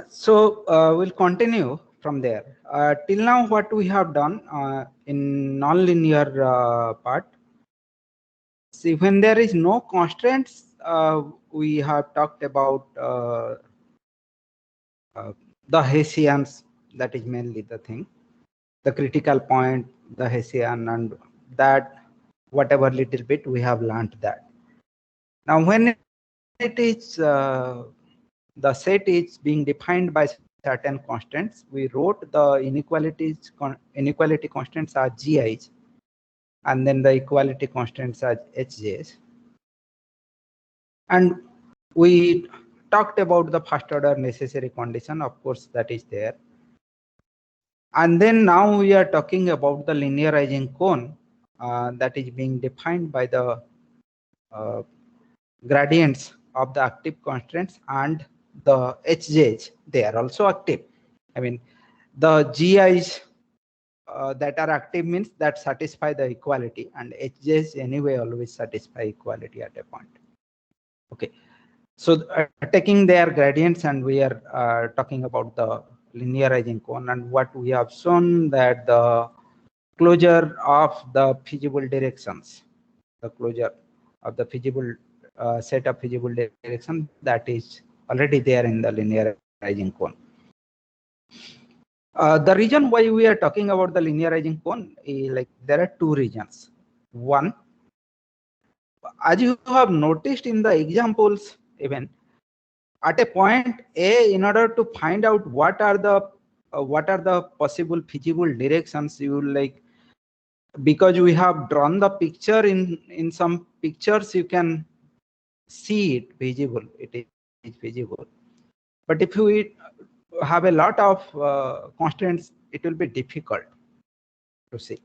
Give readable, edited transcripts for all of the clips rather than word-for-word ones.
So we'll continue from there. Till now, what we have done in nonlinear part. See, when there is no constraints, we have talked about the Hessians. That is mainly the thing, the critical point, the Hessian, and that whatever little bit we have learned that. Now, when it is the set is being defined by certain constants, we wrote the inequality constants as gi's, and then the equality constants as hj's. And we talked about the first order necessary condition, of course, that is there. And then now we are talking about the linearizing cone that is being defined by the uh, gradients of the active constraints and the hj's. They are also active. I mean, the gi's that are active means that satisfy the equality, and hj's anyway always satisfy equality at a point. Okay, so taking their gradients, and we are talking about the linearizing cone, and what we have shown that the closure of the feasible directions, the closure of the feasible set of feasible direction, that is already there in the linearizing cone. The reason why we are talking about the linearizing cone is like there are two reasons. One, as you have noticed in the examples, even at a point A, in order to find out what are the possible feasible directions, you like, because we have drawn the picture in some pictures, you can see it visible. It is visible. But if we have a lot of constraints, it will be difficult to see,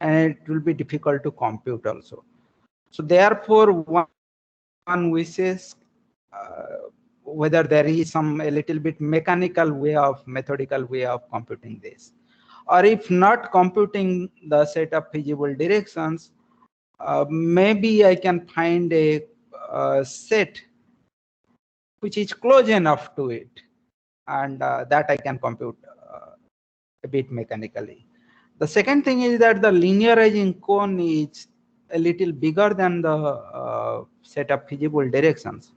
and it will be difficult to compute also. So therefore, one wishes whether there is some a little bit mechanical way of methodical way of computing this, or if not computing the set of feasible directions, maybe I can find a set which is close enough to it, and that I can compute a bit mechanically. The second thing is that the linearizing cone is a little bigger than the set of feasible directions.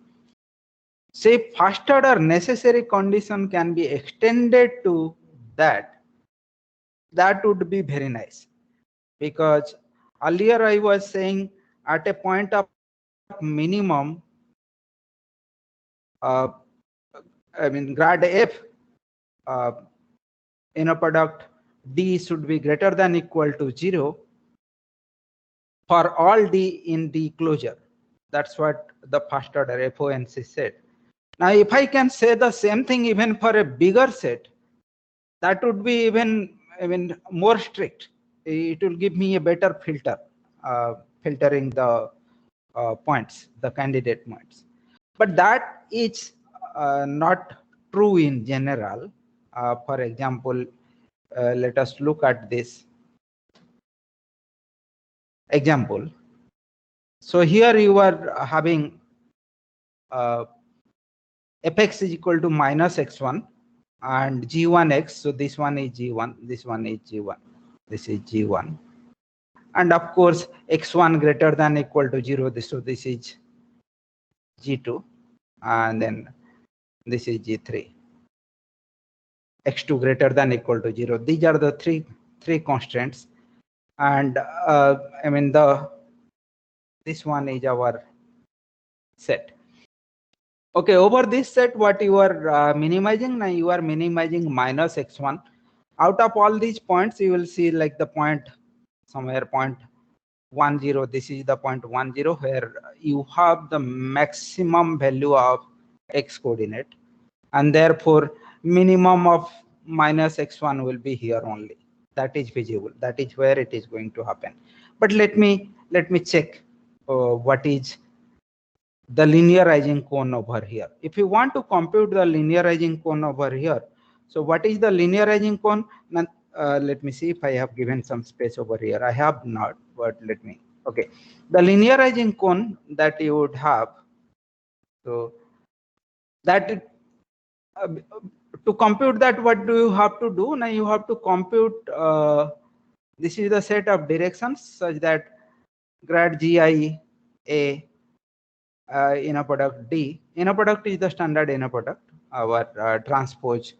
Say first order necessary condition can be extended to that. That would be very nice, because earlier I was saying at a point of minimum, uh, I mean grad f, uh, inner product d should be greater than equal to 0 for all d in D closure. That's what the first order FOMC said. Now, if I can say the same thing even for a bigger set, that would be even more strict. It will give me a better filter, filtering the points, the candidate points. But that is not true in general. For example, let us look at this example. So here you are having fx is equal to minus x1 and g1x. So this one is g1, this one is g1, this is g1, and of course x1 greater than equal to 0. So this is g2, and then this is g3. x2 greater than equal to 0. These are the three constraints, and I mean this one is our set. Okay, over this set, what you are minimizing now, you are minimizing minus x1. Out of all these points, you will see like the point somewhere 0.10. This is the 0.10 where you have the maximum value of x coordinate, and therefore minimum of minus x1 will be here only. That is visible. That is where it is going to happen. But let me check what is the linearizing cone over here. If you want to compute the linearizing cone over here, so what is the linearizing cone? Let me see if I have given some space over here. I have not, but let me. Okay, the linearizing cone that you would have, so that to compute that, what do you have to do? Now you have to compute, this is the set of directions such that grad gi a inner product d. Inner product is the standard inner product. Our transpose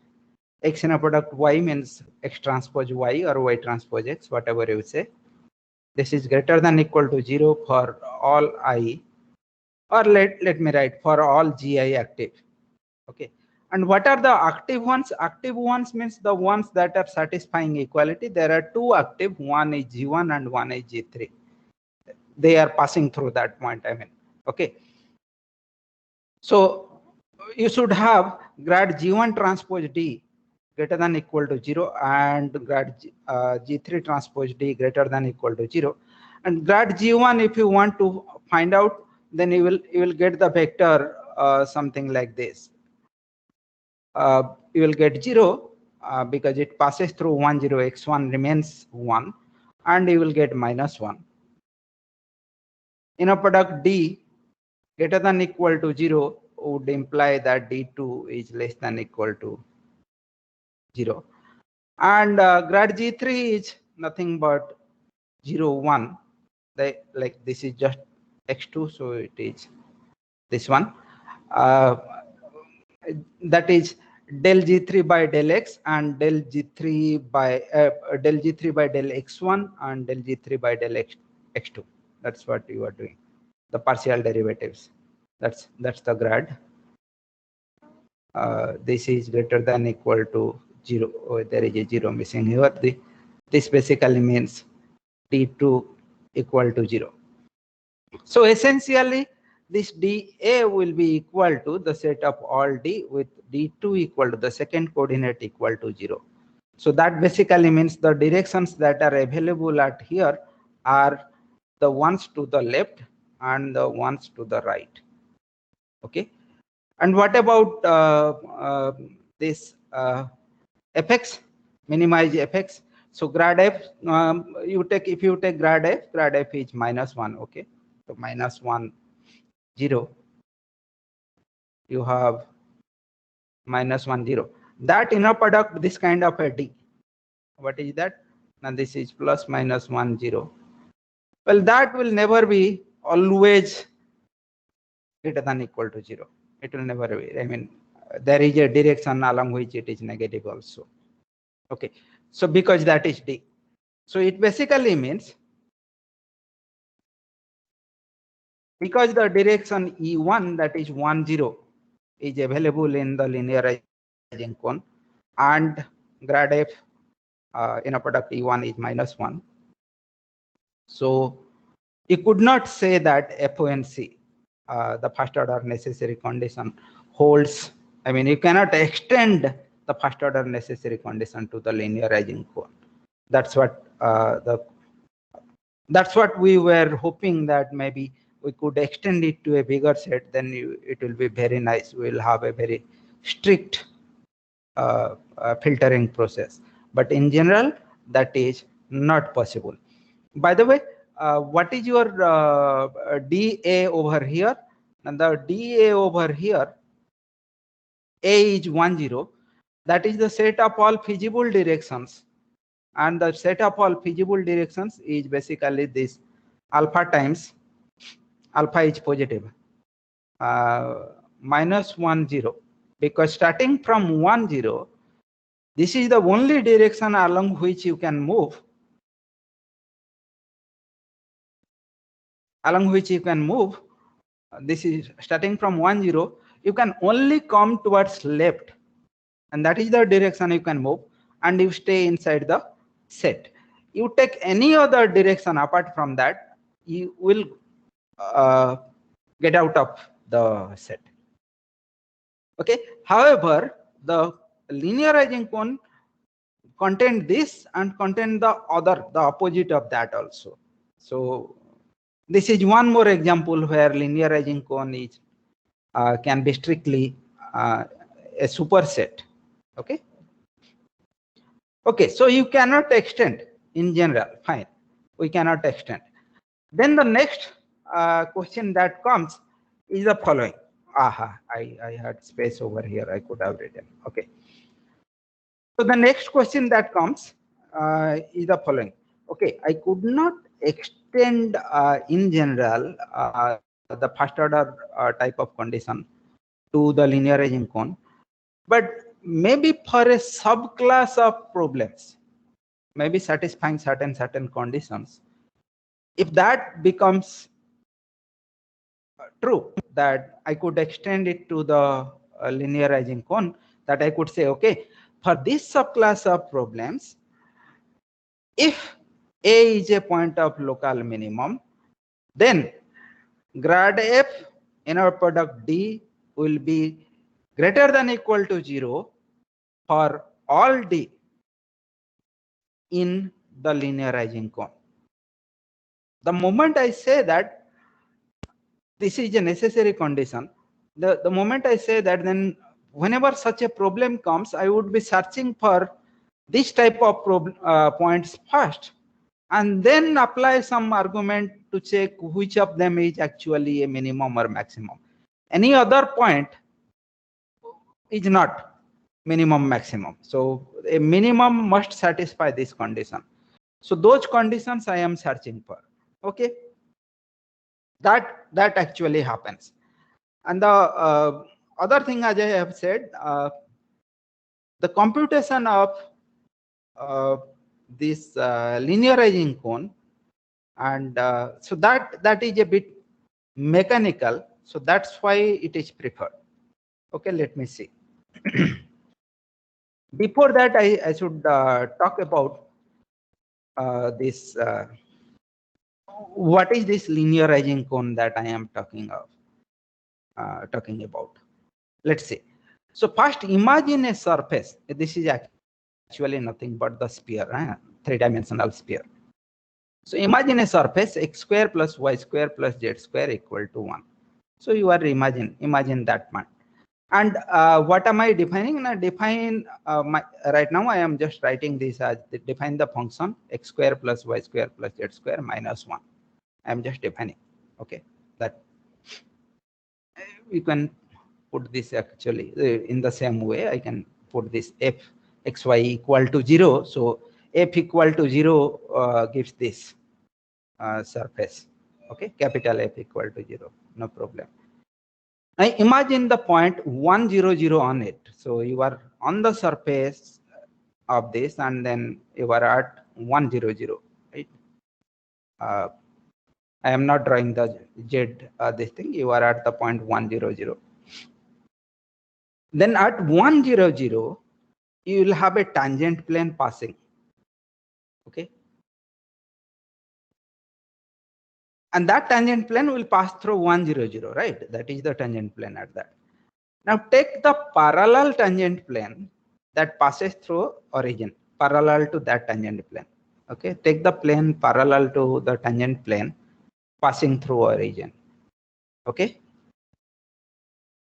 x inner product y means x transpose y or y transpose x, whatever you say. This is greater than equal to 0 for all I, or let me write for all gi active. Okay. And what are the active ones? Active ones means the ones that are satisfying equality. There are two active, one is G1 and one is G3. They are passing through that point, I mean. Okay. So you should have grad G1 transpose D greater than equal to 0 and grad G3 transpose D greater than equal to 0. And grad G1, if you want to find out, then you will get the vector something like this. You will get 0 because it passes through 1, 0, x1 remains 1, and you will get -1. Inner product D greater than equal to 0 would imply that D2 is less than equal to 0. And grad G3 is nothing but 0, 1. Like this is just x2, so it is this one. That is del G3 by del x and del G3 by del G3 by del x1 and del G3 by del x2. That's what you are doing. The partial derivatives. That's the grad. This is greater than equal to 0. Oh, there is a 0 missing here. This basically means D2 equal to 0. So essentially, this dA will be equal to the set of all D with D2 equal to the second coordinate equal to 0. So that basically means the directions that are available at here are the ones to the left and the ones to the right. Okay. And what about this fx, minimize fx? So grad f, if you take grad f is -1. Okay. So -1, 0. You have -1, 0. That inner product, this kind of a D. What is that? Now this is plus -1, 0. Well, that will never be always greater than equal to 0. It will never be. I mean, there is a direction along which it is negative also. Okay. So because that is D. So it basically means because the direction E1, that is 1, 0, is available in the linearizing cone, and grad f inner product E1 is -1. So you could not say that FONC, the first order necessary condition, holds. I mean, you cannot extend the first order necessary condition to the linearizing cone. That's what that's what we were hoping, that maybe we could extend it to a bigger set. Then it will be very nice. We will have a very strict filtering process. But in general, that is not possible. By the way, what is your dA over here? And the dA over here, A is 1, 0. That is the set of all feasible directions. And the set of all feasible directions is basically this alpha times alpha is positive -1, 0. Because starting from 1, 0, this is the only direction along which you can move. This is starting from 1, 0. You can only come towards left, and that is the direction you can move, and you stay inside the set. You take any other direction apart from that, you will get out of the set. Okay. However, the linearizing cone contain this and contain the opposite of that also. So this is one more example where linearizing cone is can be strictly a superset. Okay. Okay. So you cannot extend in general. Fine. We cannot extend. Then the next question that comes is the following. I had space over here. I could have written. Okay. So the next question that comes is the following. Okay, I could not extend in general the first order type of condition to the linearizing cone, but maybe for a subclass of problems, maybe satisfying certain conditions, if that becomes true, that I could extend it to the linearizing cone, that I could say, okay, for this subclass of problems, if A is a point of local minimum, then grad f inner product D will be greater than equal to 0 for all D in the linearizing cone. The moment I say that this is a necessary condition, the moment I say that, then whenever such a problem comes, I would be searching for this type of points first, and then apply some argument to check which of them is actually a minimum or maximum. Any other point is not minimum maximum. So a minimum must satisfy this condition. So those conditions I am searching for. Okay. That actually happens. And the other thing, as I have said, the computation of this linearizing cone, and so that is a bit mechanical, so that's why it is preferred. Okay, let me see. Before that, I should talk about this what is this linearizing cone that I am talking about. Let's see. So first, imagine a surface. This is actually nothing but the sphere, three-dimensional sphere. So imagine a surface x square plus y square plus z square equal to 1. So you are imagine that one. And what am I defining? Now define right now I am just writing this as define the function x square plus y square plus z square minus 1. I am just defining. Okay, that you can put this actually in the same way. I can put this f xy equal to 0. So f equal to 0 gives this surface. Okay, capital F equal to 0. No problem. Now imagine the point 1 0 0 on it. So you are on the surface of this, and then you are at 1 0 0. Right? I am not drawing the z this thing. You are at the point 1 0 0. Then at 1 0 0, you will have a tangent plane passing. Okay. And that tangent plane will pass through 1 0 0, right? That is the tangent plane at that. Now take the parallel tangent plane that passes through origin, parallel to that tangent plane. Okay, take the plane parallel to the tangent plane passing through origin. Okay.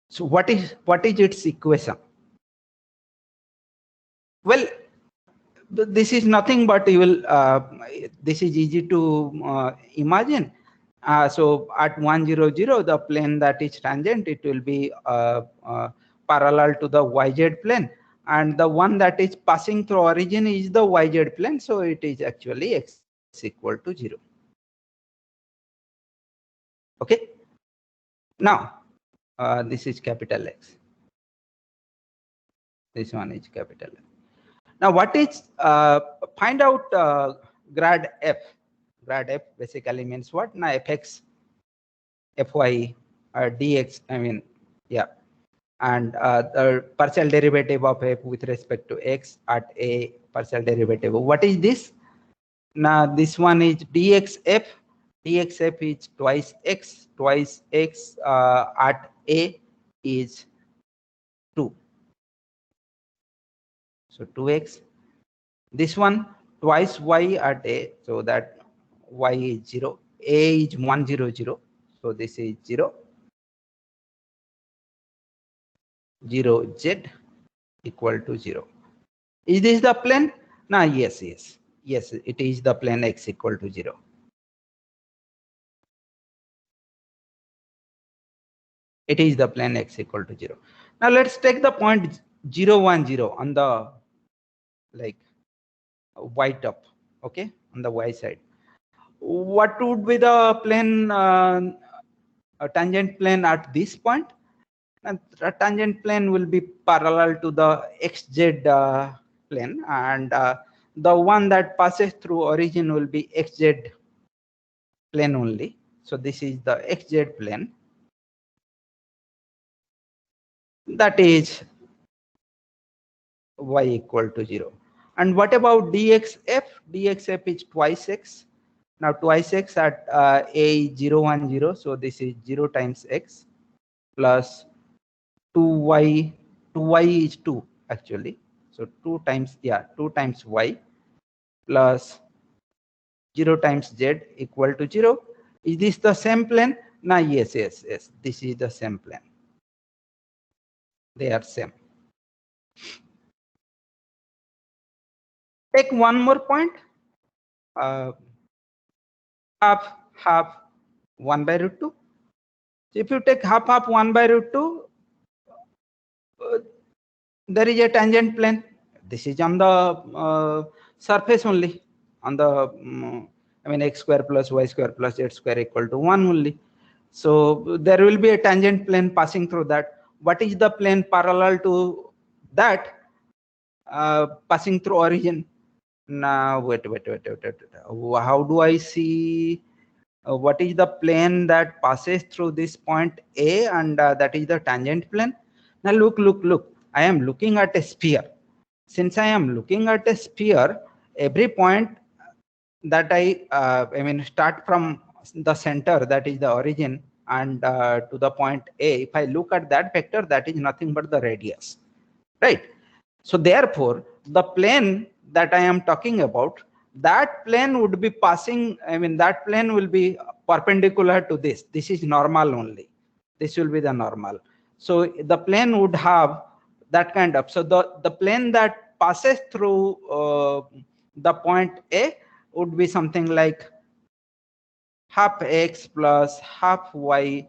So what is its equation? Well, this is nothing but you will. This is easy to imagine. So at 1 0 0, the plane that is tangent, it will be parallel to the YZ plane, and the one that is passing through origin is the YZ plane. So it is actually x equal to 0. Okay. Now this is capital X. This one is capital X. Now what is find out grad f? Grad f basically means what? Now fx, fy, dx. I mean, yeah. And the partial derivative of f with respect to x at a partial derivative. What is this? Now this one is dxf. Dxf is twice x at a is 2. So 2x. This one twice y at a, so that y is 0. A is 1 0 0. So this is 0. 0 z equal to 0. Is this the plane? Now yes, it is the plane x equal to 0. It is the plane x equal to 0. Now let's take the point 0, 1, 0 on the like y top, okay, on the y side. What would be the plane, a tangent plane at this point? And the tangent plane will be parallel to the xz plane, and the one that passes through origin will be xz plane only. So this is the xz plane. That is y equal to 0. And what about dxf? Dxf is twice x. Now twice x at a is 0, 1, 0. So this is 0 times x plus 2y. 2y is 2 actually. So 2 times, yeah, 2 times y plus 0 times z equal to 0. Is this the same plane? Now yes, yes, yes. This is the same plane. They are same. Take one more point. Half 1 by root 2. So if you take half 1 by root 2, there is a tangent plane. This is on the surface only, on the I mean x square plus y square plus z square equal to 1 only. So there will be a tangent plane passing through that. What is the plane parallel to that passing through origin? Now wait. How do I see what is the plane that passes through this point A, and that is the tangent plane? Now look. I am looking at a sphere. Since I am looking at a sphere, every point that I mean start from the center, that is the origin, and to the point A, if I look at that vector, that is nothing but the radius, right? So therefore, the plane that I am talking about, that plane would be passing, I mean that plane will be perpendicular to this. This is normal only. This will be the normal. So the plane would have that kind of, so the plane that passes through the point A would be something like half x plus half y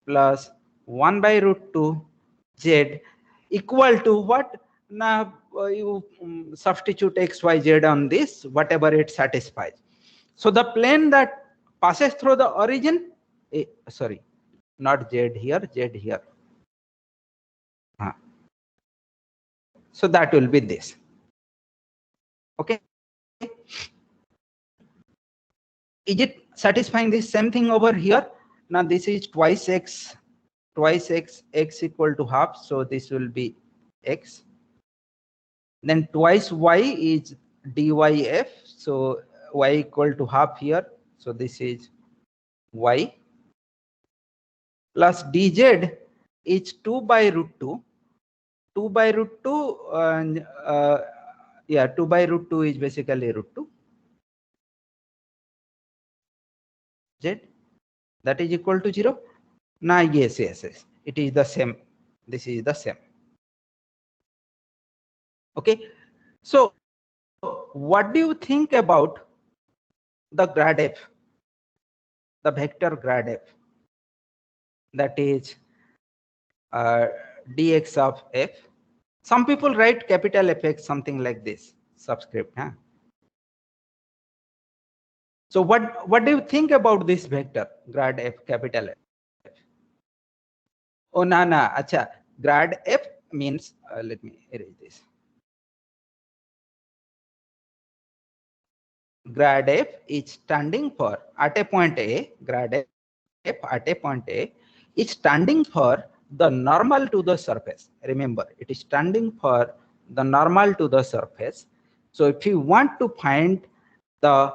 plus 1 by root 2 z equal to what? Now you substitute x, y, z on this, whatever it satisfies. So the plane that passes through the origin, sorry, not z here, z here. So that will be this. Okay. Is it satisfying this same thing over here? Now this is twice x, x equal to half. So this will be x. Then twice y is dyf. So y equal to half here. So this is y. Plus dz is 2 by root 2. 2 by root 2, yeah, 2 by root 2 is basically root 2. Z, that is equal to 0. Now yes, it is the same. This is the same. Okay. So what do you think about the grad f, the vector grad f, that is dx of f? Some people write capital Fx, something like this, subscript. Huh? So what do you think about this vector grad f, capital F? Oh na, acha, grad f means let me erase this. Grad f is standing for, at a point A, grad f at a point A is standing for the normal to the surface. Remember, it is standing for the normal to the surface. So if you want to find the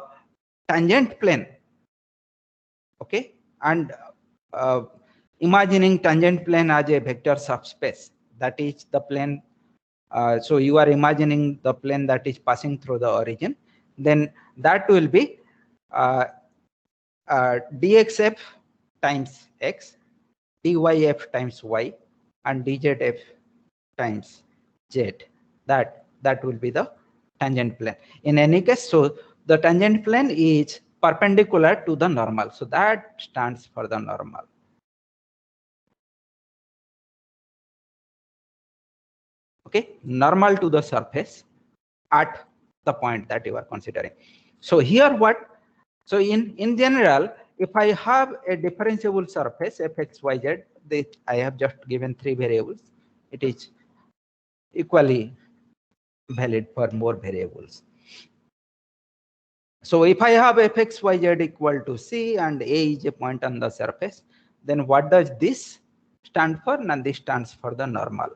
tangent plane, okay, and imagining tangent plane as a vector subspace, that is the plane. So you are imagining the plane that is passing through the origin, then that will be dxf times x, dyf times y, and dzf times z. That will be the tangent plane. In any case, so the tangent plane is perpendicular to the normal. So that stands for the normal. Okay, normal to the surface at the point that you are considering. So here what? So in general, if I have a differentiable surface fx, y, z, I have just given 3 variables. It is equally valid for more variables. So if I have fx, y, z equal to c and a is a point on the surface, then what does this stand for? And this stands for the normal.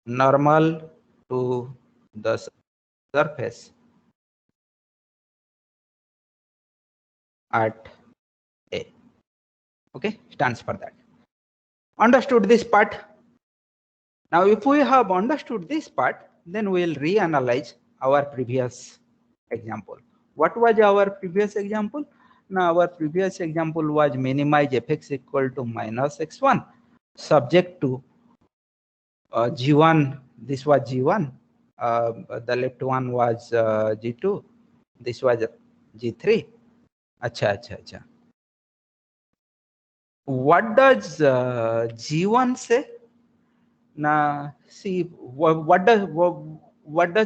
Normal to the surface at A. Okay, stands for that. Understood this part? Now, if we have understood this part, then we will reanalyze our previous example. What was our previous example? Now, our previous example was minimize fx equal to minus x1 subject to G1. This was G1. The left one was G2. This was G3. Acha. What does G1 say? Now, see, what does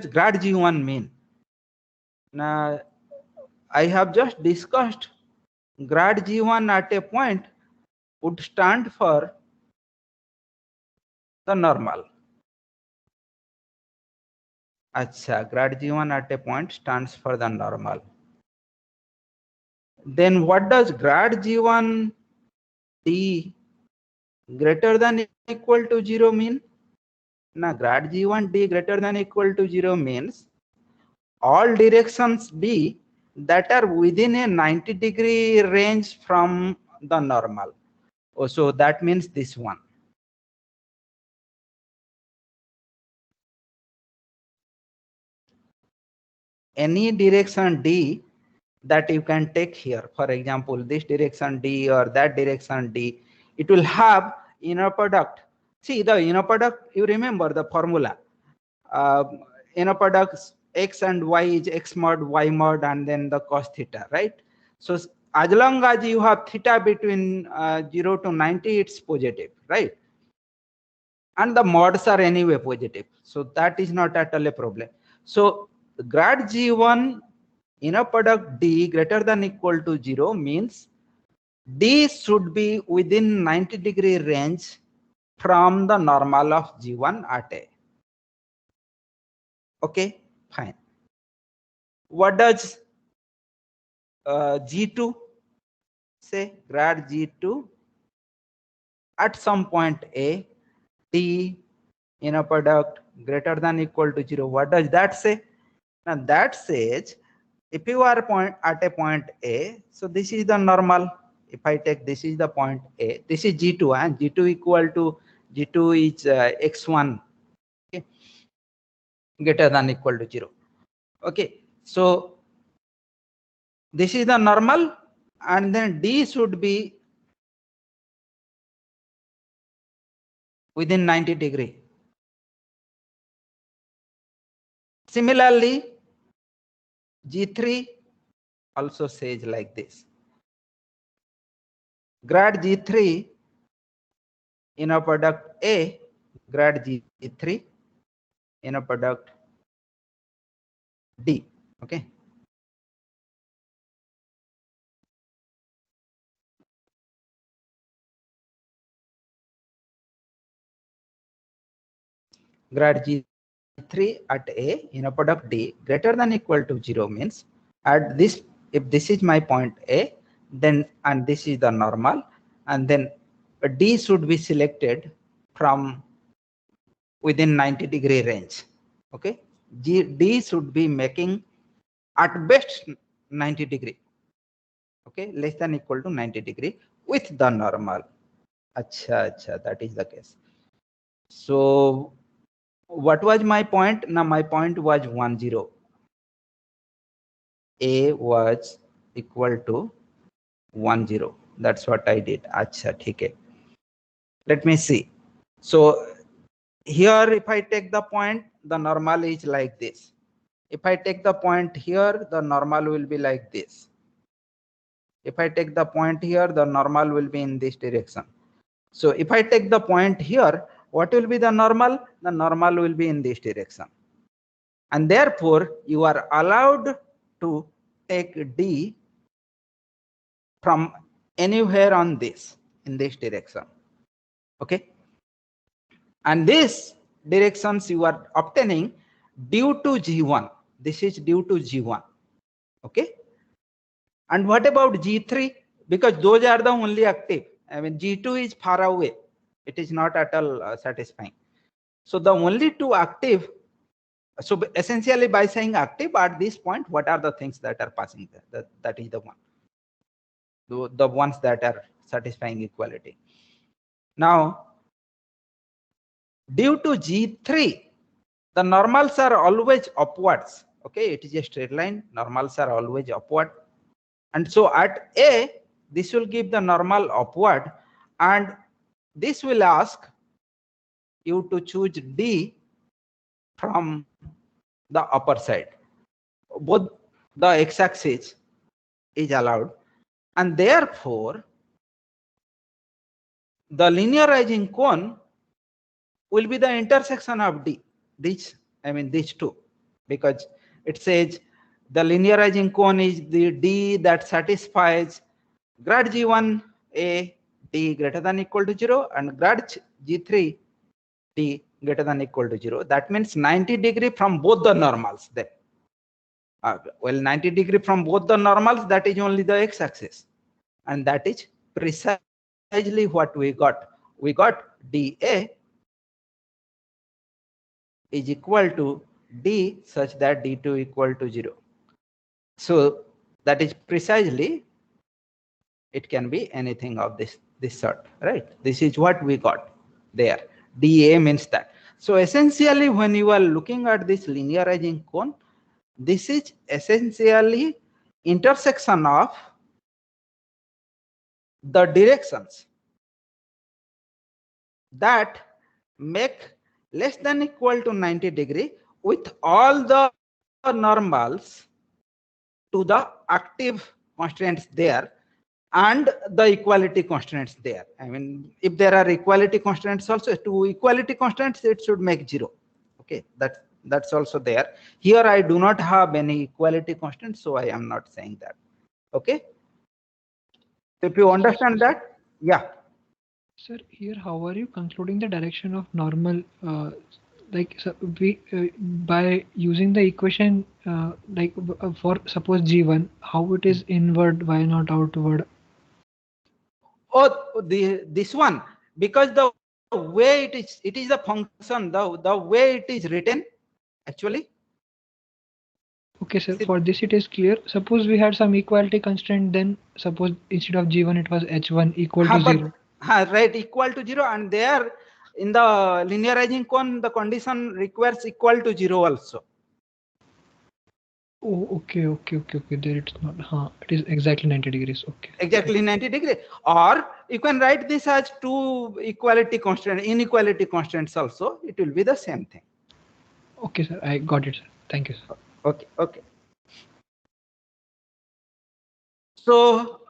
grad G1 mean? Now, I have just discussed grad G1 at a point would stand for the normal. Acha, grad G1 at a point stands for the normal. Then what does grad G1 D greater than or equal to 0 mean? Now, grad G1 D greater than or equal to 0 means all directions D that are within a 90-degree range from the normal. Oh, so that means this one. Any direction D that you can take here, for example, this direction D or that direction D, it will have inner product. See the inner product, you remember the formula. Inner product x and y is x mod, y mod, and then the cos theta, right? So as long as you have theta between 0 to 90, it's positive, right? And the mods are anyway positive. So that is not at all a problem. So grad G1 inner product D greater than or equal to 0 means D should be within 90-degree range from the normal of G1 at A. Okay, fine. What does G2 say? Grad G2 at some point A, D inner product greater than or equal to 0. What does that say? Now that says if you are at a point A, so this is the normal. If I take this is the point A, this is G2 and G2 equal to G2 is x1, okay, greater than or equal to 0. Okay, so this is the normal and then D should be within 90-degree. Similarly, G3 also says like this. Grad G3 inner product A, grad G3 inner product D. Okay. Grad G3 at A inner product D greater than or equal to 0 means at this, if this is my point A, then and this is the normal, and then D should be selected from within 90-degree range. Okay, D should be making at best 90-degree. Okay, less than or equal to 90-degree with the normal. Acha, that is the case. So what was my point? Now my point was 1 0. A was equal to 1 0. That's what I did. Acha, okay. Let me see. So here if I take the point, the normal is like this. If I take the point here, the normal will be like this. If I take the point here, the normal will be in this direction. So if I take the point here, what will be the normal? The normal will be in this direction. And therefore, you are allowed to take D from anywhere on this, in this direction. Okay. And this directions you are obtaining due to G1. This is due to G1. Okay. And what about G3? Because those are the only active. I mean, G2 is far away. It is not at all satisfying. So the only two active, so essentially by saying active at this point, what are the things that are passing there? That is the one. The ones that are satisfying equality. Now, due to G3, the normals are always upwards. Okay, it is a straight line. Normals are always upward. And so at A, this will give the normal upward, and this will ask you to choose D from the upper side. Both the x-axis is allowed, and therefore the linearizing cone will be the intersection of D. These two, because it says the linearizing cone is the D that satisfies grad G1 A D greater than equal to 0 and grad G3 D greater than equal to 0. That means 90 degree from both the normals then. Well, 90 degree from both the normals, that is only the x-axis, and that is precisely what we got. We got dA is equal to D such that D2 equal to 0. So that is precisely, it can be anything of this sort, right? This is what we got there. dA means that. So essentially, when you are looking at this linearizing cone, this is essentially intersection of the directions that make less than equal to 90 degree with all the normals to the active constraints there and the equality constraints there. I mean, if there are equality constraints also, to equality constraints, it should make 0. Okay, that's also there. Here I do not have any equality constraints, so I am not saying that. Okay. So if you understand that, yeah. Sir, here how are you concluding the direction of normal? Like so we by using the equation for suppose G1, how it is inward, why not outward? Oh, this one, because the way it is the function, the way it is written actually. Okay, sir. For this it is clear. Suppose we had some equality constraint, then suppose instead of G1 it was H1 equal to 0. Right, equal to 0, and there in the linearizing cone the condition requires equal to 0 also. Oh, okay. There it's not. It is exactly 90 degrees. Okay. Exactly 90 degree. Or you can write this as two equality constraint, inequality constraints also. It will be the same thing. Okay, sir. I got it, sir. Thank you, sir. Okay. So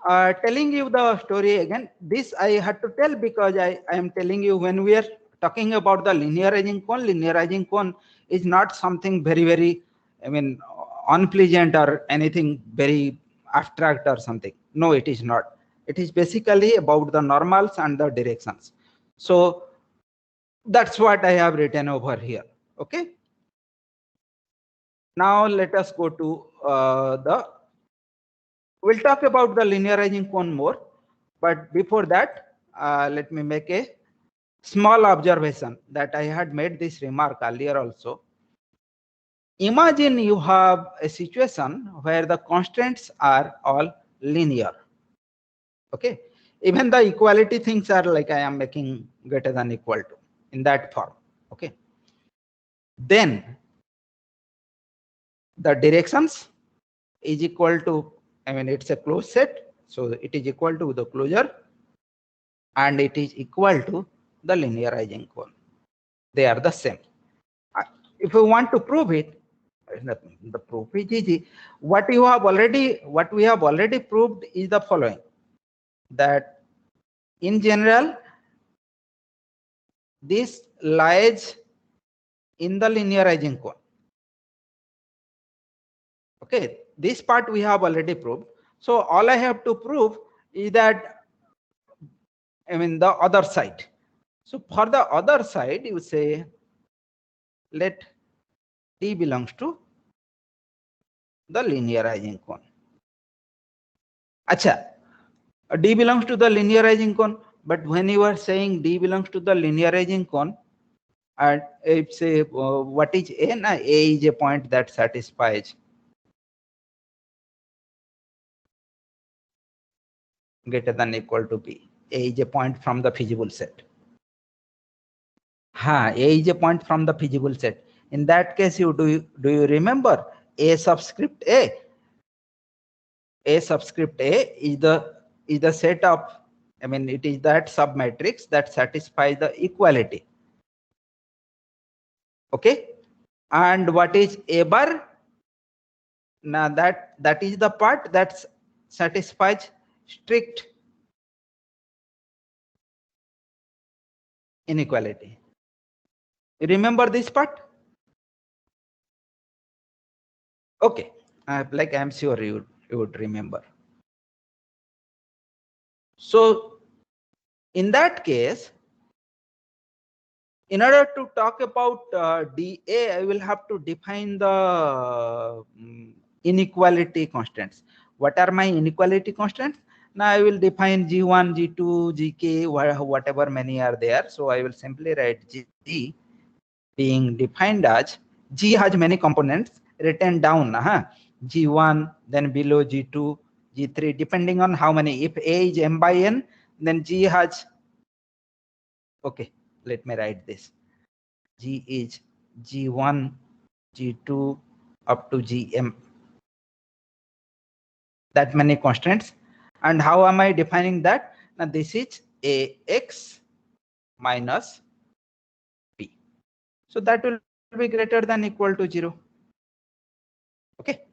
telling you the story again, this I had to tell because I am telling you, when we are talking about the linearizing cone is not something very, I mean, unpleasant or anything very abstract or something. No, it is not. It is basically about the normals and the directions. So that's what I have written over here. Okay. Now let us go to we'll talk about the linearizing cone more, but before that, let me make a small observation that I had made this remark earlier also. Imagine you have a situation where the constraints are all linear. Okay, even the equality things are like I am making greater than equal to in that form. Okay, then the directions is equal to, I mean, it's a closed set, so it is equal to the closure, and it is equal to the linearizing cone. They are the same. If you want to prove it, the proof is easy. What we have already proved is the following: that in general, this lies in the linearizing cone. Okay, this part we have already proved. So all I have to prove is that, I mean, the other side. So for the other side, you say let D belongs to the linearizing cone. Acha, D belongs to the linearizing cone, but when you are saying D belongs to the linearizing cone, and if say what is A? Na, A is a point that satisfies greater than equal to B. A is a point from the feasible set. A is a point from the feasible set. In that case, do you remember A subscript A? A subscript A is the set of, I mean, it is that submatrix that satisfies the equality. Okay, and what is A bar? Now that is the part that satisfies strict inequality. You remember this part? Okay, like I'm sure you would remember. So in that case, in order to talk about dA, I will have to define the inequality constants. What are my inequality constants? Now I will define G1, G2, Gk, whatever many are there. So I will simply write G being defined as G has many components written down. G1, then below G2, G3, depending on how many. If A is m by n, then G has, okay, let me write this. G is G1, G2 up to Gm. That many constants. And how am I defining that? Now this is Ax minus B. So that will be greater than equal to 0. Okay.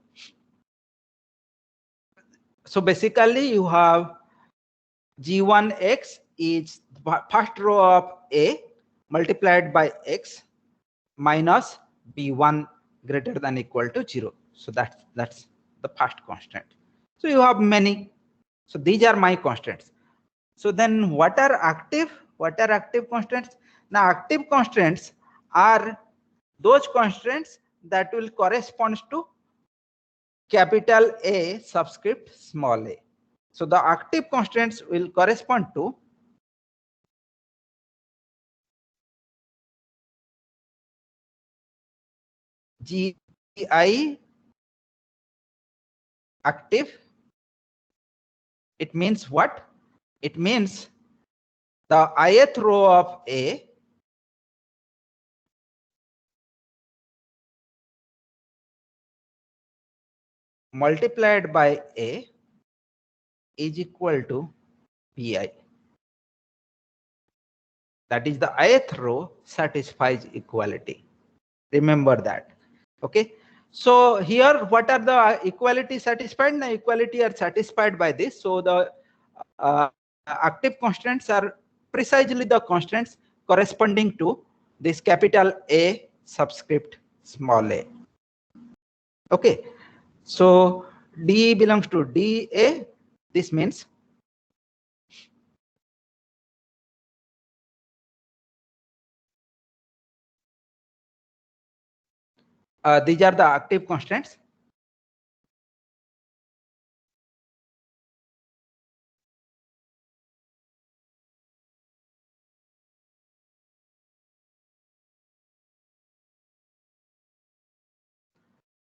So basically you have G1x is the first row of A multiplied by x minus B1 greater than equal to 0. So that's the first constant. So you have many. So these are my constants. So then what are active? What are active constants? Now active constants are those constants that will correspond to capital A subscript small a. So the active constants will correspond to Gi active. It means what? It means the ith row of A multiplied by A is equal to Pi. That is the ith row satisfies equality. Remember that. Okay. So here, what are the equality satisfied? The equality are satisfied by this. So the active constants are precisely the constants corresponding to this capital A subscript small a. Okay. So D belongs to dA. This means these are the active constants.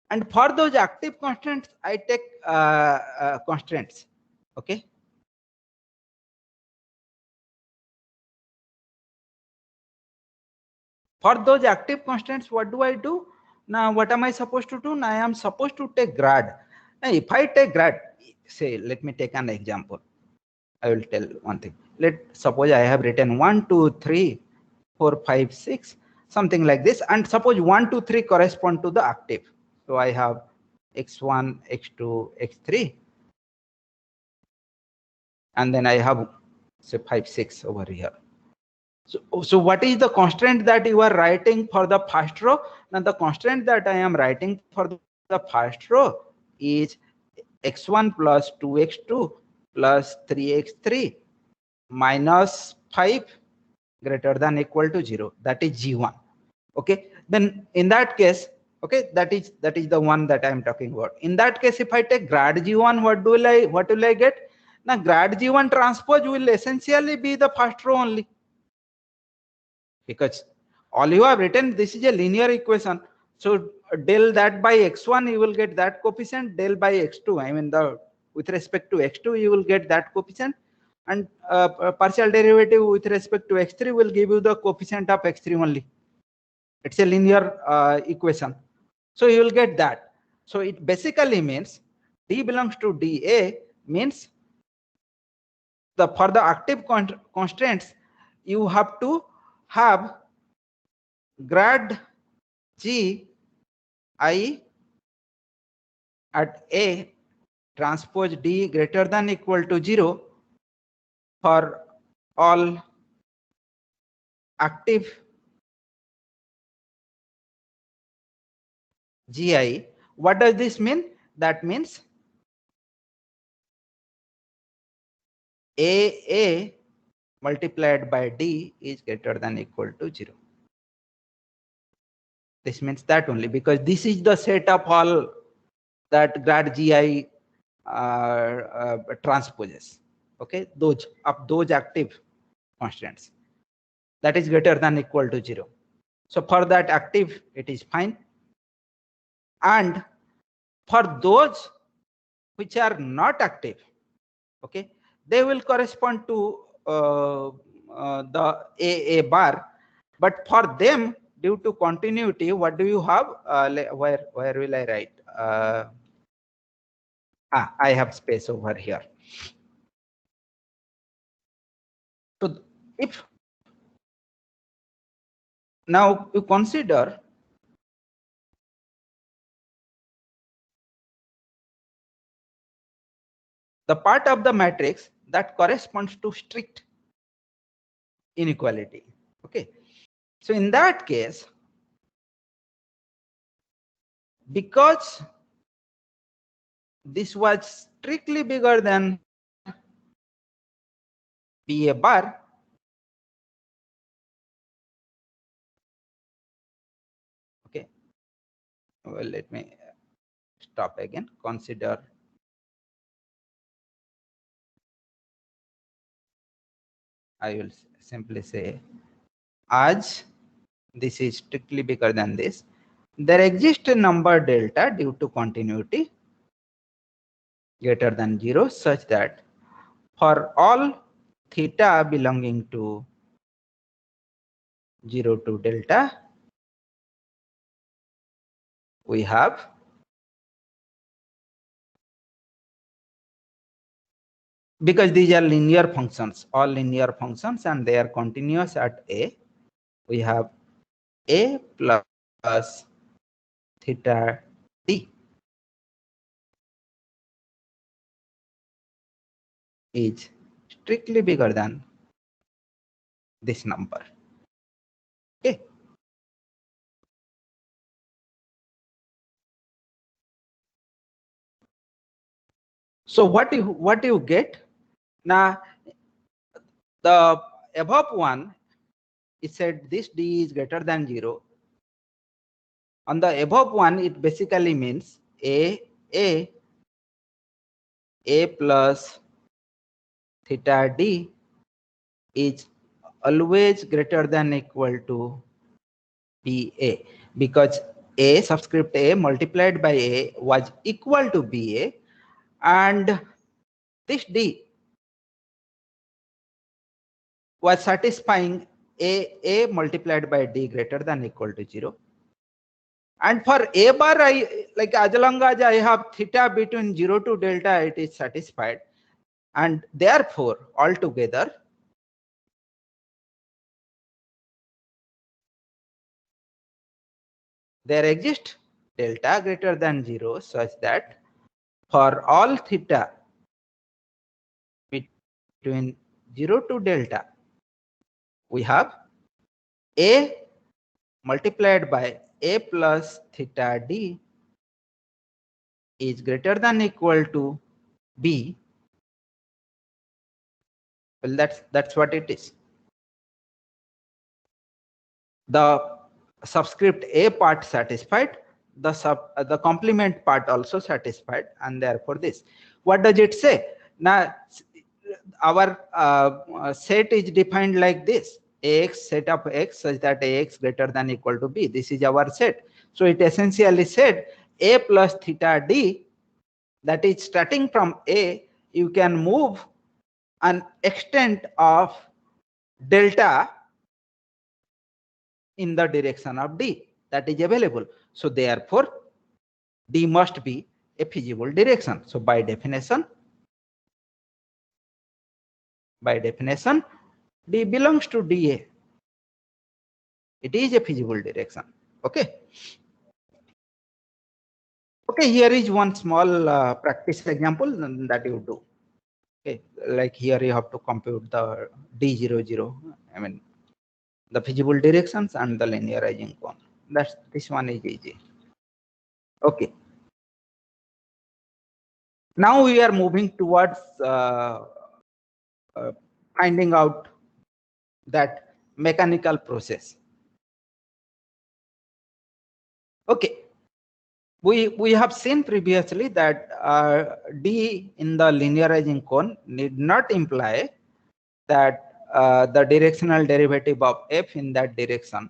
And for those active constants, I take constants. Okay. For those active constants, what do I do? Now, what am I supposed to do? Now, I am supposed to take grad. Now, if I take grad, say, let me take an example. I will tell one thing. Suppose I have written 1, 2, 3, 4, 5, 6, something like this. And suppose 1, 2, 3 correspond to the active. So I have x1, x2, x3. And then I have say 5, 6 over here. So what is the constraint that you are writing for the first row? Now the constraint that I am writing for the first row is x1 plus 2x2 plus 3x3 minus 5 greater than equal to 0. That is G1. Okay, then in that case, okay, that is the one that I am talking about. In that case, if I take grad G1, what will I get? Now grad G1 transpose will essentially be the first row only, because all you have written, this is a linear equation. So del that by x1, you will get that coefficient. Del by x2, I mean the with respect to x2, you will get that coefficient, and partial derivative with respect to x3 will give you the coefficient of x3 only. It's a linear equation, so you will get that. So it basically means D belongs to dA means for the active constraints, you have to have grad G I at A transpose D greater than equal to 0 for all active Gi. What does this mean? That means A multiplied by D is greater than equal to 0. This means that only, because this is the set of all that grad Gi transposes. Okay, those active constants, that is greater than equal to 0. So for that active, it is fine. And for those which are not active, okay, they will correspond to the A bar. But for them, due to continuity, what do you have? Where will I write? I have space over here. So if now you consider the part of the matrix that corresponds to strict inequality. Okay, so in that case, because this was strictly bigger than BA bar, okay, well, let me stop again. Consider I will simply say, as this is strictly bigger than this, there exists a number delta due to continuity greater than 0, such that for all theta belonging to 0 to delta, we have because these are linear functions, all linear functions, and they are continuous at A, we have A plus theta t is strictly bigger than this number. Okay. So what you get now, the above one, it said this D is greater than 0. On the above one, it basically means A plus theta D is always greater than equal to BA, because A subscript A multiplied by A was equal to BA, and this D was satisfying A multiplied by D greater than equal to 0. And for A bar, like as long as I have theta between 0 to delta, it is satisfied. And therefore, altogether, there exists delta greater than 0, such that for all theta between 0 to delta, we have A multiplied by A plus theta D is greater than equal to B. Well, that's what it is. The subscript A part satisfied, the complement part also satisfied, and therefore this. What does it say? Now our set is defined like this: Ax, set of X such that Ax greater than equal to B. This is our set. So it essentially said A plus theta D, that is starting from A, you can move an extent of delta in the direction of D that is available. So therefore D must be a feasible direction. So by definition D belongs to DA. It is a feasible direction. Okay. Okay, here is one small practice example that you do. Okay, like here you have to compute the D00. I mean the feasible directions and the linearizing cone. This one is easy. Okay. Now we are moving towards finding out that mechanical process. Okay, we have seen previously that D in the linearizing cone need not imply that the directional derivative of f in that direction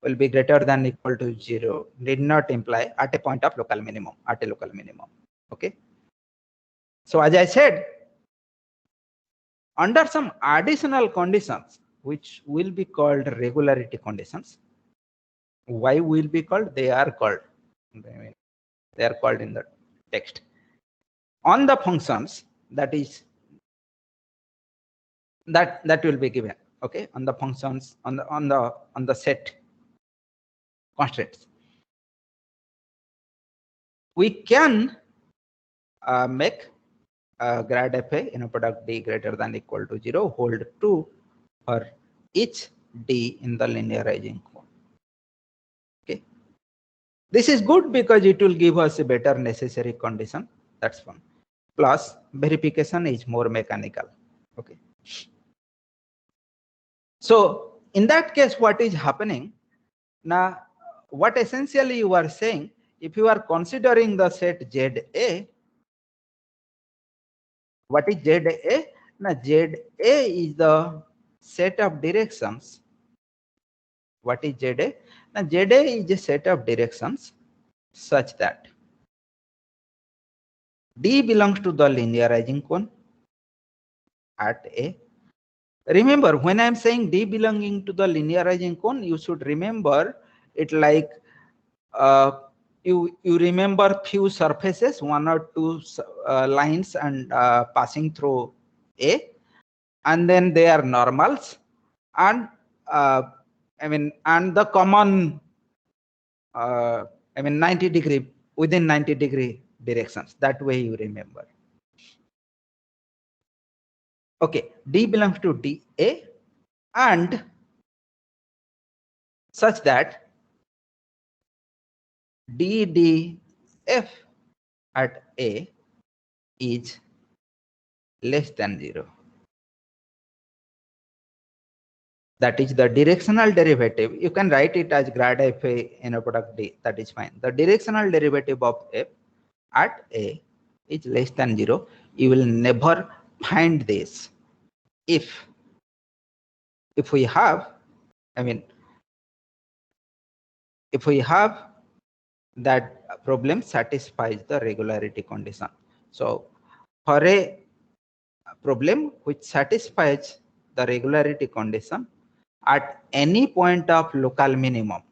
will be greater than equal to 0. Need not imply at a point of local minimum, at a local minimum. Okay. So as I said, under some additional conditions, which will be called regularity conditions. Why will be called? They are called. They are called in the text. On the functions, that is that will be given. Okay, on the functions, on the set constraints, we can make grad fa in a product D greater than equal to 0 hold true for each D in the linearizing cone. Okay, this is good because it will give us a better necessary condition. That's one. Plus verification is more mechanical. Okay. So in that case, what is happening now? What essentially you are saying, if you are considering the set ZA, what is ZA? Now ZA is the set of directions. What is ZA? Now ZA is a set of directions such that D belongs to the linearizing cone at A. Remember, when I am saying D belonging to the linearizing cone, you should remember it like you remember few surfaces, one or two lines, and passing through A, and then they are normals, and and the common 90 degree, within 90 degree directions. That way you remember. Okay, D belongs to DA, and such that DDF at A is less than 0. That is the directional derivative. You can write it as grad fa in a product D. That is fine. The directional derivative of f at A is less than 0. You will never find this if we have, if we have that problem satisfies the regularity condition. So for a problem which satisfies the regularity condition at any point of local minimum,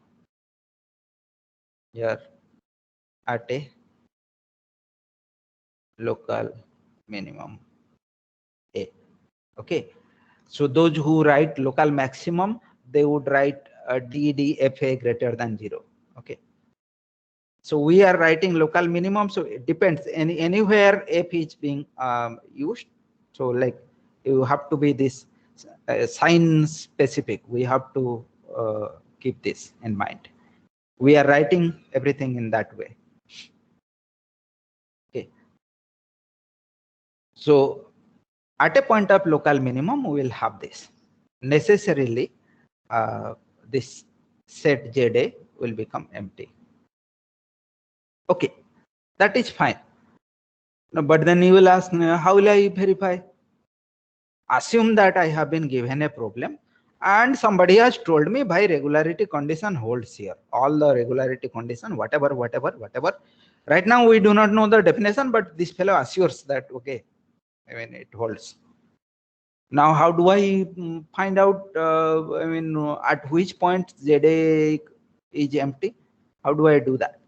here at a local minimum A. Okay, so those who write local maximum, they would write DDFA greater than 0. Okay, so we are writing local minimum, so it depends. Anywhere F is being used, so like you have to be this sign specific. We have to keep this in mind. We are writing everything in that way. Okay. So at a point of local minimum, we will have this. Necessarily, this set ZA will become empty. Okay, that is fine. No, but then you will ask, how will I verify? Assume that I have been given a problem and somebody has told me by regularity condition holds here. All the regularity condition, whatever. Right now we do not know the definition, but this fellow assures that, okay, I mean, it holds. Now, how do I find out, at which point ZA is empty? How do I do that?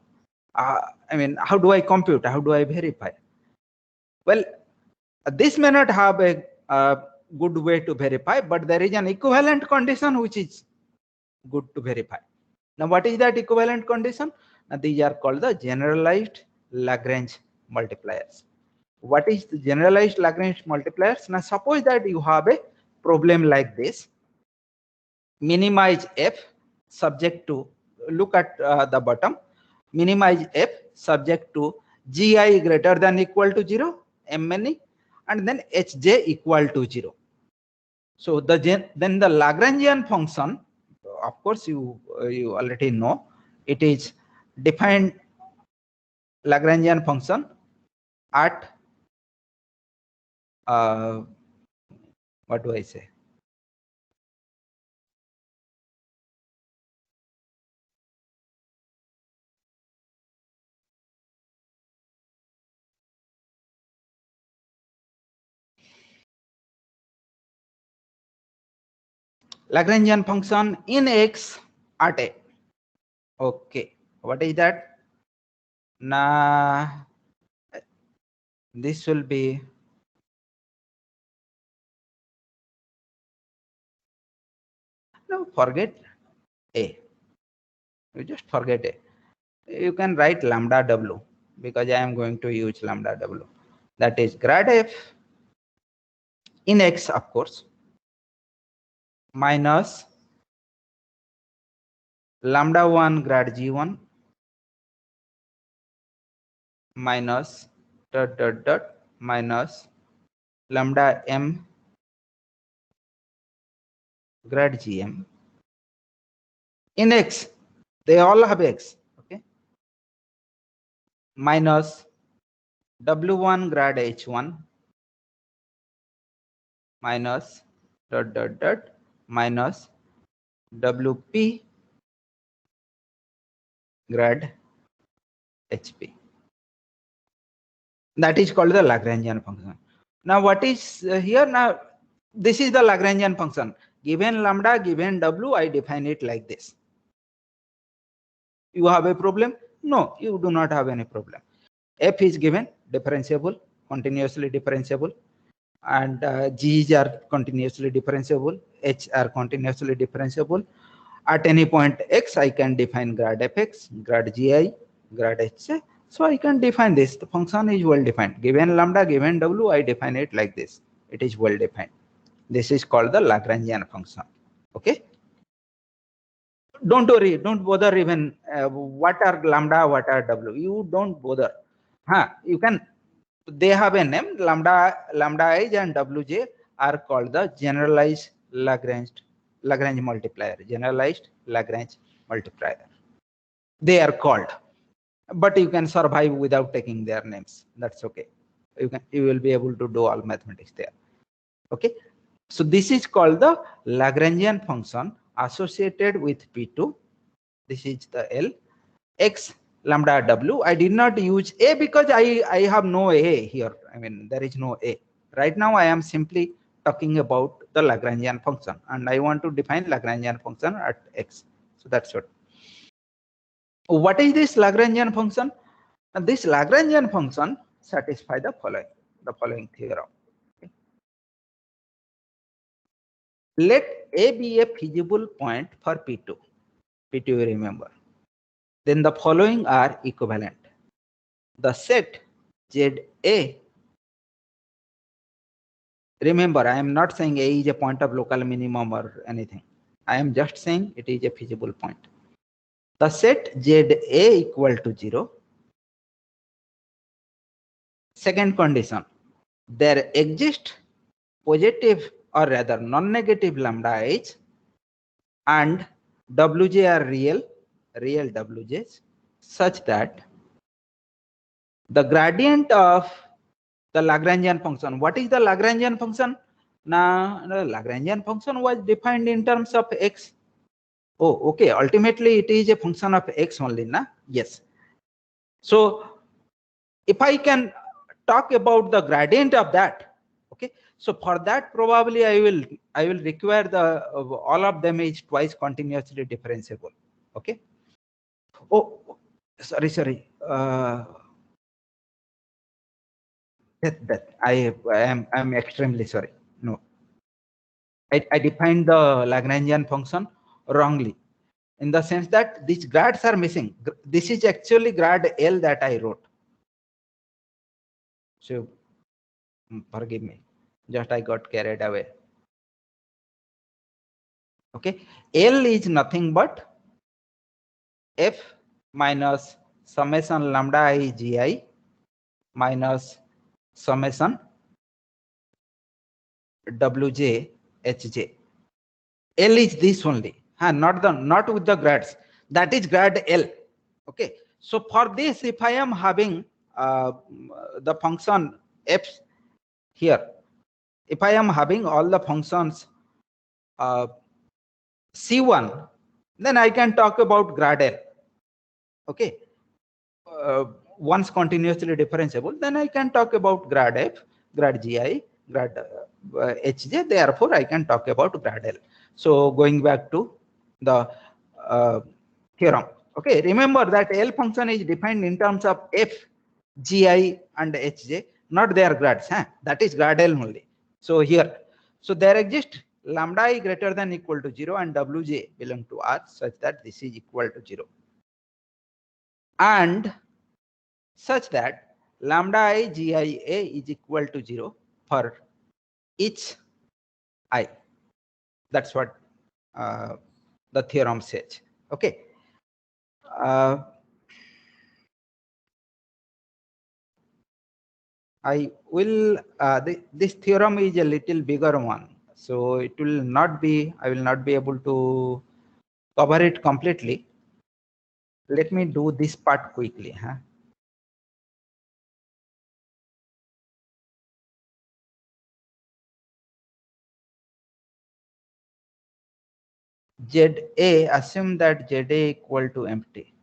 How do I compute? How do I verify? Well, this may not have a good way to verify, but there is an equivalent condition which is good to verify. Now, what is that equivalent condition? Now, these are called the generalized Lagrange multipliers. What is the generalized Lagrange multipliers? Now, suppose that you have a problem like this. Minimize f subject to, look at the bottom, minimize f subject to gi greater than equal to 0, m many, and then hj equal to 0. So then the Lagrangian function, of course you already know, it is defined Lagrangian function at what do I say? Lagrangian function in x at a. Okay, what is that? Now this will be no, forget a. You just forget a. You can write lambda w because I am going to use lambda w. That is grad f in x, of course, minus lambda 1 grad g1 minus minus lambda m grad gm in x. They all have x. Okay, minus w1 grad h1 minus minus wp grad hp. That is called the Lagrangian function. Now what is here? Now this is the Lagrangian function. Given lambda, given w, I define it like this. You have a problem? No, you do not have any problem. F is given, differentiable, continuously differentiable, and G's are continuously differentiable, H are continuously differentiable. At any point x, I can define grad fx, grad gi, grad hj. So I can define this. The function is well defined. Given lambda, given w, I define it like this. It is well defined. This is called the Lagrangian function. Okay. Don't worry. Don't bother even what are lambda, what are w. You don't bother. You can. They have a name. Lambda I and wj are called the generalized Lagrange multiplier. Generalized Lagrange multiplier. They are called. But you can survive without taking their names. That's okay. You will be able to do all mathematics there. Okay. So this is called the Lagrangian function associated with P2. This is the L. X lambda w. I did not use a because I have no a here. I mean, there is no a. Right now I am simply talking about the Lagrangian function and I want to define Lagrangian function at x. So that's what. What is this Lagrangian function? And this Lagrangian function satisfies the following theorem. Okay. Let A be a feasible point for P2. P2 you remember. Then the following are equivalent. The set ZA Remember, I am not saying A is a point of local minimum or anything. I am just saying it is a feasible point. The set ZA equal to 0. Second condition, there exists positive or rather non-negative lambda h and Wj are real Wj's such that the gradient of the Lagrangian function. What is the Lagrangian function? Now, the Lagrangian function was defined in terms of x. Oh, okay. Ultimately, it is a function of x only, na? Yes. So, if I can talk about the gradient of that, okay. So for that, probably I will require the all of them is twice continuously differentiable. Okay. Oh, sorry. That I'm extremely sorry. No, I defined the Lagrangian function wrongly in the sense that these grads are missing. This is actually grad L that I wrote. So forgive me, just I got carried away. Okay, L is nothing but f minus summation lambda I gi minus summation wj hj. L is this only, not with the grads. That is grad L. Okay, so for this, if I am having the function f here, if I am having all the functions C1, then I can talk about grad L. Okay, once continuously differentiable, then I can talk about grad f, grad gi, grad hj. Therefore, I can talk about grad L. So going back to the theorem. Okay, remember that L function is defined in terms of f, gi, and hj, not their grads. That is grad L only. So here, so there exists lambda I greater than equal to 0 and wj belong to R such that this is equal to 0. And such that lambda I gia is equal to 0 for each I. That's what the theorem says. Okay. I will this theorem is a little bigger one, so it will not be, I will not be able to cover it completely. Let me do this part quickly. ZA, assume that ZA equal to empty.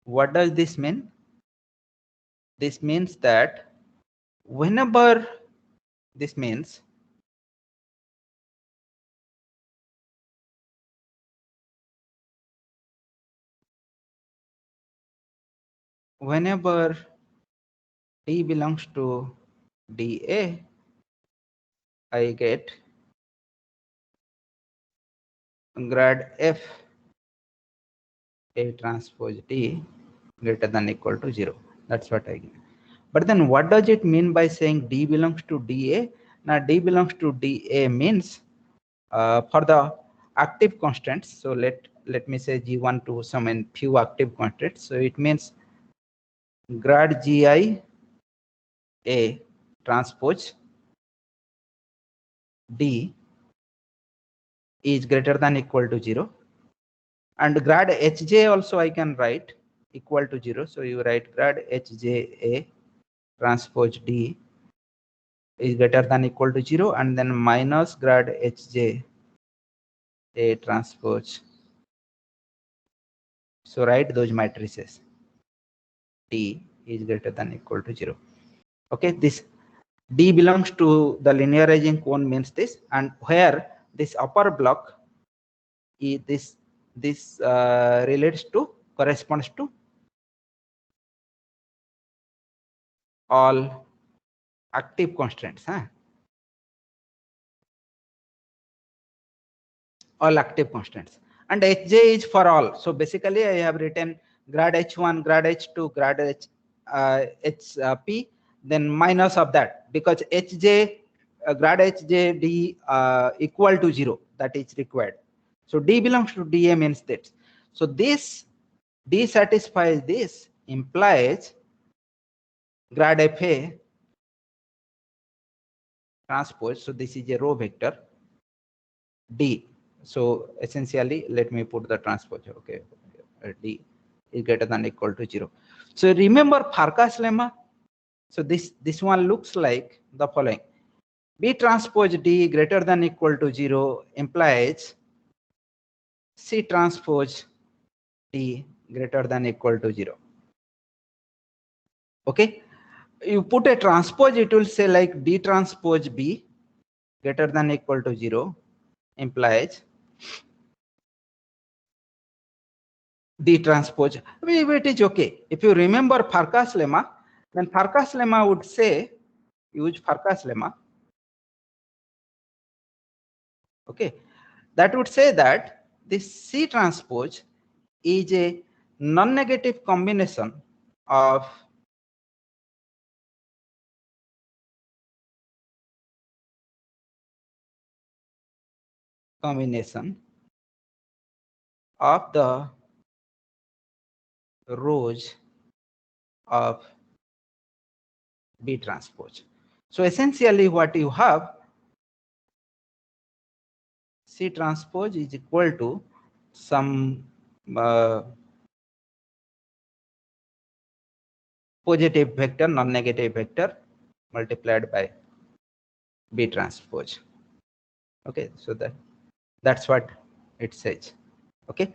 What does this mean? This means that whenever this means whenever D belongs to DA, I get grad F A transpose D greater than equal to 0. That's what I get. But then what does it mean by saying D belongs to DA? Now D belongs to DA means for the active constants. So let me say G1 to some few active constants. So it means grad GI A transpose D is greater than equal to 0. And grad Hj also I can write equal to 0. So you write grad Hj A transpose D is greater than equal to 0 and then minus grad Hj A transpose. So write those matrices. T is greater than equal to 0. Okay, this D belongs to the linearizing cone means this, and where this upper block is this relates to, corresponds to all active constraints. All active constants, and Hj is for all. So basically I have written grad h1, grad h2, grad h p. then minus of that, because hj grad hj d equal to 0, that is required. So d belongs to dA means that. So this d satisfies this, implies grad fa transpose. So this is a row vector d. So essentially, let me put the transpose. Okay, d is greater than equal to 0. So remember Farkas lemma. So this one looks like the following: B transpose D greater than equal to 0 implies C transpose D greater than equal to 0. Okay, you put a transpose, it will say like D transpose B greater than equal to 0 implies D transpose. It is okay. If you remember Farkas lemma, then Farkas lemma would say, use Farkas lemma. Okay, that would say that this C transpose is a non-negative combination of the rows of B transpose. So essentially what you have, C transpose is equal to some positive vector, non-negative vector multiplied by B transpose. Okay, so that's what it says. Okay,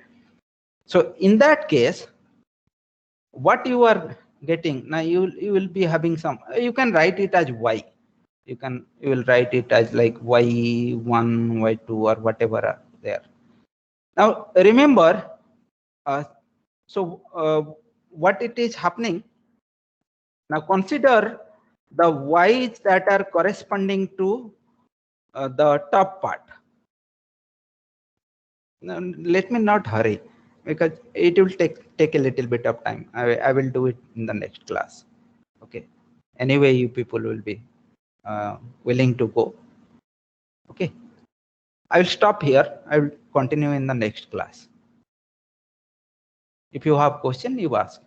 so in that case, what you are getting now, you will be having some, you can write it as y, you will write it as like y1 y2 or whatever are there. Now remember, what it is happening now, consider the y's that are corresponding to the top part. Now, let me not hurry, because it will take a little bit of time. I will do it in the next class. Okay, anyway, you people will be willing to go. Okay, I will stop here. I will continue in the next class. If you have question, you ask.